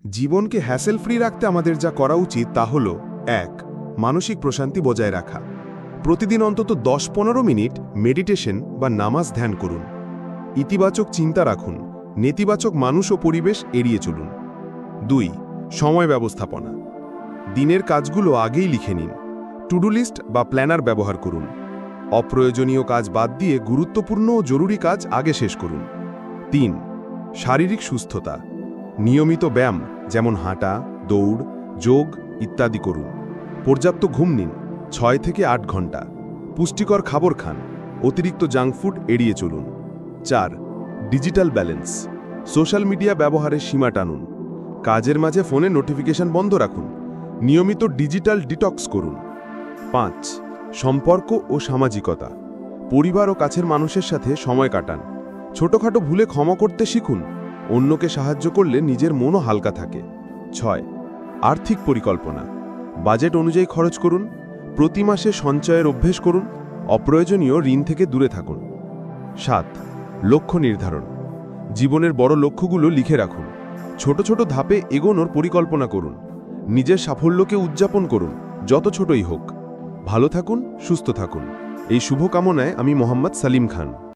জীবনকে hassle free রাখতে আমাদের যা করা উচিত তা হল ১. মানসিক প্রশান্তি বজায় রাখা। প্রতিদিন অন্তত ১০-১৫ মিনিট মেডিটেশন বা নামাজ ধ্যান করুন। ইতিবাচক চিন্তা রাখুন, নেতিবাচক মানুষ ও পরিবেশ এড়িয়ে চলুন। ২. সময় ব্যবস্থাপনা। দিনের কাজগুলো আগেই লিখে নিন। টু ডু লিস্ট বা প্ল্যানার ব্যবহার করুন। অপ্রয়োজনীয় কাজ বাদ দিয়ে গুরুত্বপূর্ণ ও জরুরি কাজ আগে শেষ করুন। ৩. শারীরিক সুস্থতা। নিয়মিত ব্যায়াম যেমন হাঁটা, দৌড়, যোগ ইত্যাদি করুন। পর্যাপ্ত ঘুম নিন, ৬ থেকে ৮ ঘন্টা। পুষ্টিকর খাবার খান, অতিরিক্ত জাঙ্ক ফুড এড়িয়ে চলুন। ৪. Digital balance. সোশ্যাল মিডিয়া ব্যবহারের সীমা টানুন। কাজের মাঝে ফোনে নোটিফিকেশন বন্ধ রাখুন। নিয়মিত ডিজিটাল ডিটক্স করুন। ৫. সম্পর্ক ও সামাজিকতা। পরিবার ও কাছের মানুষের সাথে সময় কাটান। ছোটখাটো ভুলে ক্ষমা করতে শিখুন। অন্যকে সাহায্য করলে নিজের মনও হালকা থাকে। ৬. আর্থিক পরিকল্পনা। বাজেট অনুযায়ী খরচ করুন। প্রতি মাসে সঞ্চয়ের অভ্যেস করুন। অপ্রয়োজনীয় ঋণ থেকে দূরে থাকুন। ৭. লক্ষ্য নির্ধারণ। জীবনের বড় লক্ষ্যগুলো লিখে রাখুন। ছোট ছোট ধাপে এগোনোর পরিকল্পনা করুন। নিজের সাফল্যকে উদযাপন করুন, যত ছোটই হোক। ভালো থাকুন, সুস্থ থাকুন। এই শুভকামনায় আমি মোহাম্মদ সালিম খান।